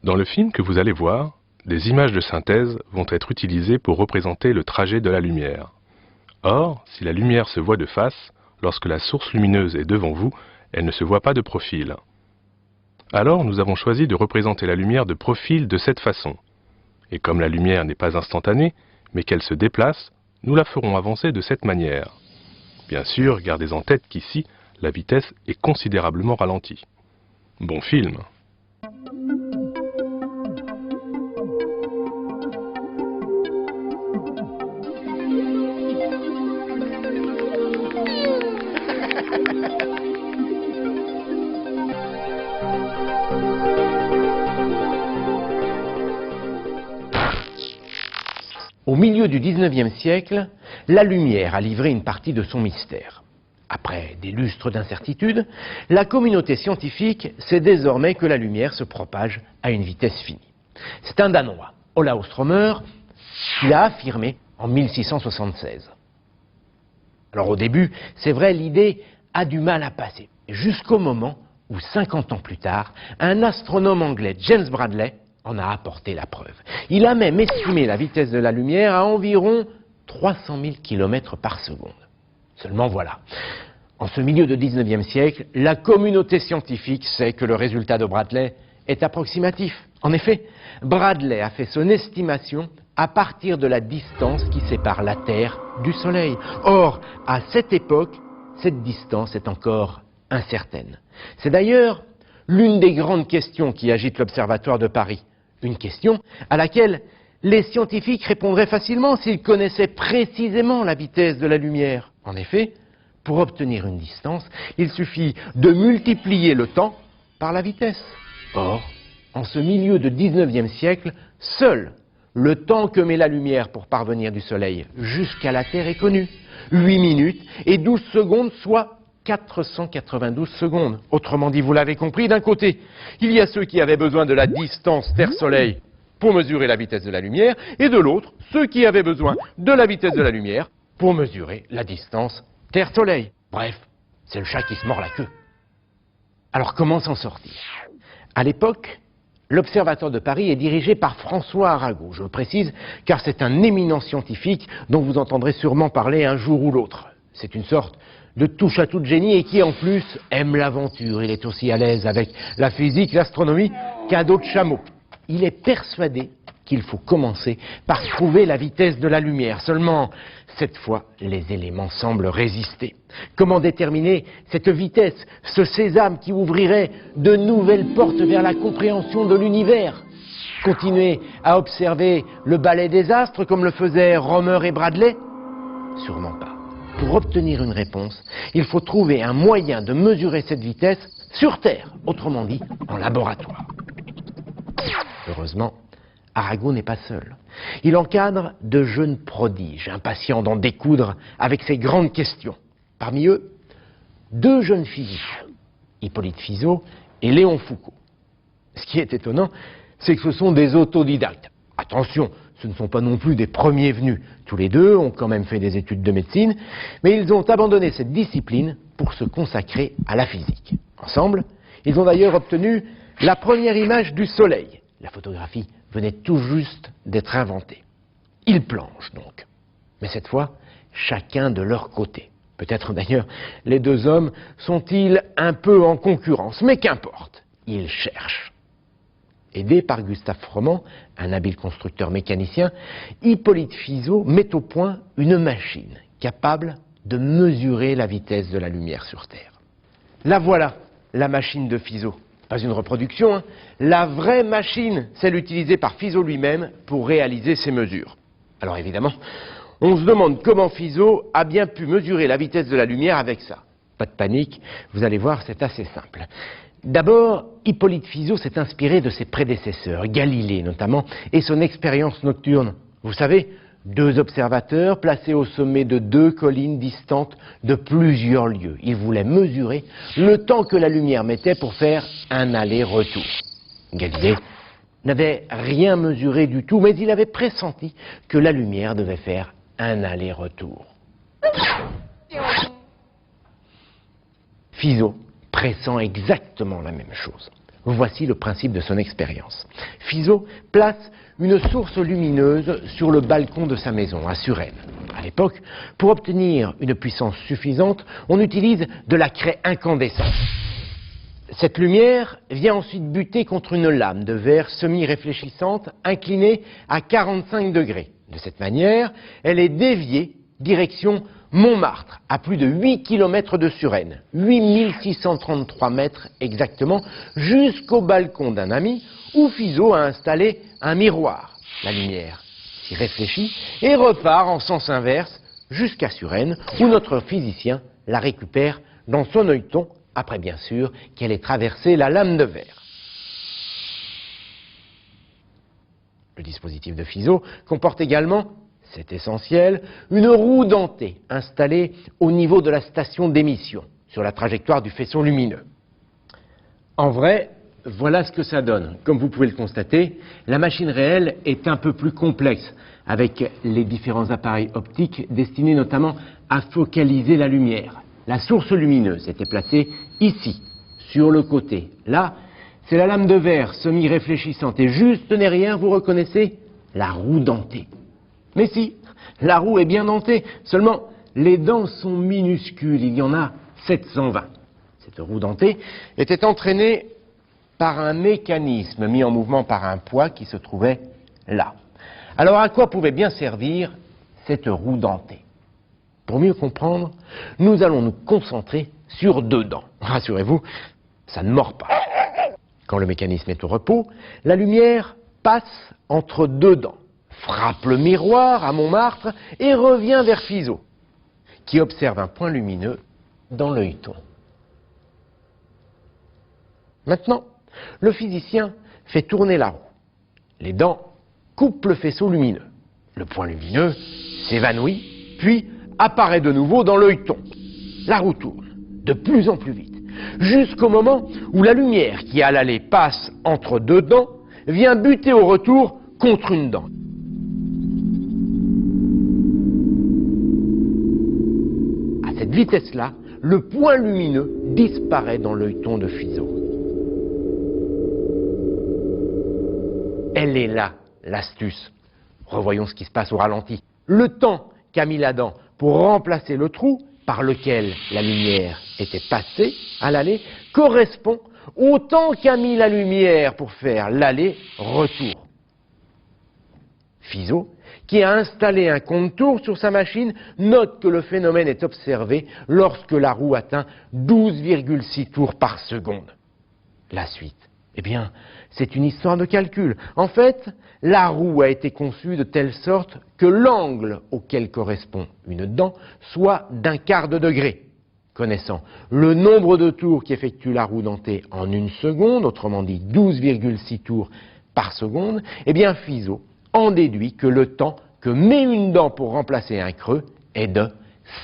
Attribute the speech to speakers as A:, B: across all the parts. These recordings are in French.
A: Dans le film que vous allez voir, des images de synthèse vont être utilisées pour représenter le trajet de la lumière. Or, si la lumière se voit de face, lorsque la source lumineuse est devant vous, elle ne se voit pas de profil. Alors, nous avons choisi de représenter la lumière de profil de cette façon. Et comme la lumière n'est pas instantanée, mais qu'elle se déplace, nous la ferons avancer de cette manière. Bien sûr, gardez en tête qu'ici, la vitesse est considérablement ralentie. Bon film!
B: Au milieu du XIXe siècle, la lumière a livré une partie de son mystère. Après des lustres d'incertitude, la communauté scientifique sait désormais que la lumière se propage à une vitesse finie. C'est un Danois, Olaus Rømer, qui l'a affirmé en 1676. Alors au début, c'est vrai, l'idée a du mal à passer, jusqu'au moment où, 50 ans plus tard, un astronome anglais, James Bradley, en a apporté la preuve. Il a même estimé la vitesse de la lumière à environ 300 000 km par seconde. Seulement voilà, en ce milieu de 19e siècle, la communauté scientifique sait que le résultat de Bradley est approximatif. En effet, Bradley a fait son estimation à partir de la distance qui sépare la Terre du Soleil. Or, à cette époque, cette distance est encore incertaine. C'est d'ailleurs l'une des grandes questions qui agitent l'Observatoire de Paris. Une question à laquelle les scientifiques répondraient facilement s'ils connaissaient précisément la vitesse de la lumière. En effet, pour obtenir une distance, il suffit de multiplier le temps par la vitesse. Or, en ce milieu de 19e siècle, seul le temps que met la lumière pour parvenir du Soleil jusqu'à la Terre est connu. 8 minutes et 12 secondes, soit 492 secondes. Autrement dit, vous l'avez compris, d'un côté, il y a ceux qui avaient besoin de la distance Terre-Soleil pour mesurer la vitesse de la lumière, et de l'autre, ceux qui avaient besoin de la vitesse de la lumière pour mesurer la distance Terre-Soleil. Bref, c'est le chat qui se mord la queue. Alors comment s'en sortir? À l'époque, l'Observatoire de Paris est dirigé par François Arago. Je le précise car c'est un éminent scientifique dont vous entendrez sûrement parler un jour ou l'autre. C'est une sorte de touche-à-tout de génie et qui en plus aime l'aventure. Il est aussi à l'aise avec la physique, l'astronomie qu'un dos de chameau. Il est persuadé qu'il faut commencer par trouver la vitesse de la lumière. Seulement, cette fois, les éléments semblent résister. Comment déterminer cette vitesse, ce sésame qui ouvrirait de nouvelles portes vers la compréhension de l'univers? Continuer à observer le ballet des astres comme le faisaient Rømer et Bradley? Sûrement pas. Pour obtenir une réponse, il faut trouver un moyen de mesurer cette vitesse sur Terre, autrement dit, en laboratoire. Heureusement, Arago n'est pas seul. Il encadre de jeunes prodiges, impatients d'en découdre avec ces grandes questions. Parmi eux, 2 jeunes physiciens, Hippolyte Fizeau et Léon Foucault. Ce qui est étonnant, c'est que ce sont des autodidactes. Attention, ce ne sont pas non plus des premiers venus. Tous les deux ont quand même fait des études de médecine, mais ils ont abandonné cette discipline pour se consacrer à la physique. Ensemble, ils ont d'ailleurs obtenu la première image du Soleil. La photographie venait tout juste d'être inventée. Ils planchent donc. Mais cette fois, chacun de leur côté. Peut-être d'ailleurs, les 2 hommes sont-ils un peu en concurrence, mais qu'importe, ils cherchent. Aidé par Gustave Froment, un habile constructeur mécanicien, Hippolyte Fizeau met au point une machine capable de mesurer la vitesse de la lumière sur Terre. La voilà, la machine de Fizeau. Pas une reproduction, hein. La vraie machine, celle utilisée par Fizeau lui-même pour réaliser ses mesures. Alors évidemment, on se demande comment Fizeau a bien pu mesurer la vitesse de la lumière avec ça. Pas de panique, vous allez voir, c'est assez simple. D'abord, Hippolyte Fizeau s'est inspiré de ses prédécesseurs, Galilée notamment, et son expérience nocturne. Vous savez, 2 observateurs placés au sommet de 2 collines distantes de plusieurs lieues. Ils voulaient mesurer le temps que la lumière mettait pour faire un aller-retour. Galilée n'avait rien mesuré du tout, mais il avait pressenti que la lumière devait faire un aller-retour. Fizeau pressent exactement la même chose. Voici le principe de son expérience. Fizeau place une source lumineuse sur le balcon de sa maison à Suresnes. À l'époque, pour obtenir une puissance suffisante, on utilise de la craie incandescente. Cette lumière vient ensuite buter contre une lame de verre semi-réfléchissante inclinée à 45 degrés. De cette manière, elle est déviée direction Montmartre, à plus de 8 km de Suresnes, 8633 mètres exactement, jusqu'au balcon d'un ami où Fizeau a installé un miroir. La lumière s'y réfléchit et repart en sens inverse jusqu'à Suresnes, où notre physicien la récupère dans son œilleton, après bien sûr qu'elle ait traversé la lame de verre. Le dispositif de Fizeau comporte également, c'est essentiel, une roue dentée installée au niveau de la station d'émission, sur la trajectoire du faisceau lumineux. En vrai, voilà ce que ça donne. Comme vous pouvez le constater, la machine réelle est un peu plus complexe, avec les différents appareils optiques destinés notamment à focaliser la lumière. La source lumineuse était placée ici, sur le côté. Là, c'est la lame de verre semi-réfléchissante. Et juste derrière, vous reconnaissez la roue dentée. Mais si, la roue est bien dentée, seulement les dents sont minuscules, il y en a 720. Cette roue dentée était entraînée par un mécanisme mis en mouvement par un poids qui se trouvait là. Alors à quoi pouvait bien servir cette roue dentée? Pour mieux comprendre, nous allons nous concentrer sur deux dents. Rassurez-vous, ça ne mord pas. Quand le mécanisme est au repos, la lumière passe entre deux dents, frappe le miroir à Montmartre et revient vers Fizeau, qui observe un point lumineux dans l'œilleton. Maintenant, le physicien fait tourner la roue. Les dents coupent le faisceau lumineux. Le point lumineux s'évanouit, puis apparaît de nouveau dans l'œilleton. La roue tourne de plus en plus vite, jusqu'au moment où la lumière qui à l'aller passe entre deux dents vient buter au retour contre une dent. À cette vitesse-là, le point lumineux disparaît dans l'œilleton de Fizeau. Elle est là, l'astuce. Revoyons ce qui se passe au ralenti. Le temps qu'a mis la dent pour remplacer le trou par lequel la lumière était passée à l'aller correspond au temps qu'a mis la lumière pour faire l'aller-retour. Fizeau, qui a installé un compte-tours sur sa machine, note que le phénomène est observé lorsque la roue atteint 12,6 tours par seconde. La suite, eh bien, c'est une histoire de calcul. En fait, la roue a été conçue de telle sorte que l'angle auquel correspond une dent soit d'un quart de degré. Connaissant le nombre de tours qu'effectue la roue dentée en une seconde, autrement dit 12,6 tours par seconde, eh bien Fizeau en déduit que le temps que met une dent pour remplacer un creux est de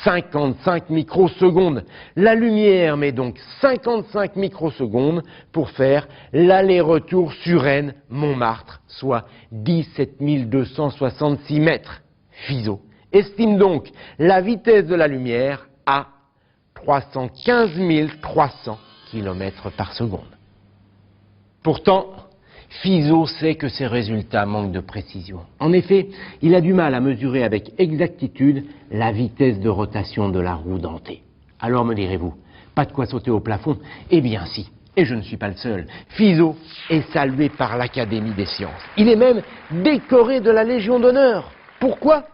B: 55 microsecondes. La lumière met donc 55 microsecondes pour faire l'aller-retour Suresnes-Montmartre, soit 17 266 mètres. Fizeau estime donc la vitesse de la lumière à 315 300 km par seconde. Pourtant, Fizeau sait que ces résultats manquent de précision. En effet, il a du mal à mesurer avec exactitude la vitesse de rotation de la roue dentée. Alors me direz-vous, pas de quoi sauter au plafond? Eh bien si, et je ne suis pas le seul. Fizeau est salué par l'Académie des sciences. Il est même décoré de la Légion d'honneur. Pourquoi?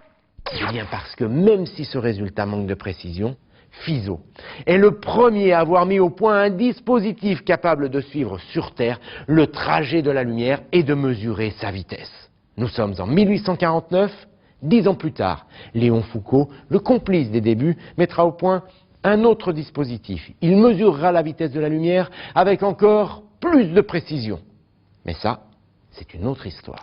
B: Eh bien parce que même si ce résultat manque de précision, Fizeau est le premier à avoir mis au point un dispositif capable de suivre sur Terre le trajet de la lumière et de mesurer sa vitesse. Nous sommes en 1849, 10 ans plus tard. Léon Foucault, le complice des débuts, mettra au point un autre dispositif. Il mesurera la vitesse de la lumière avec encore plus de précision. Mais ça, c'est une autre histoire.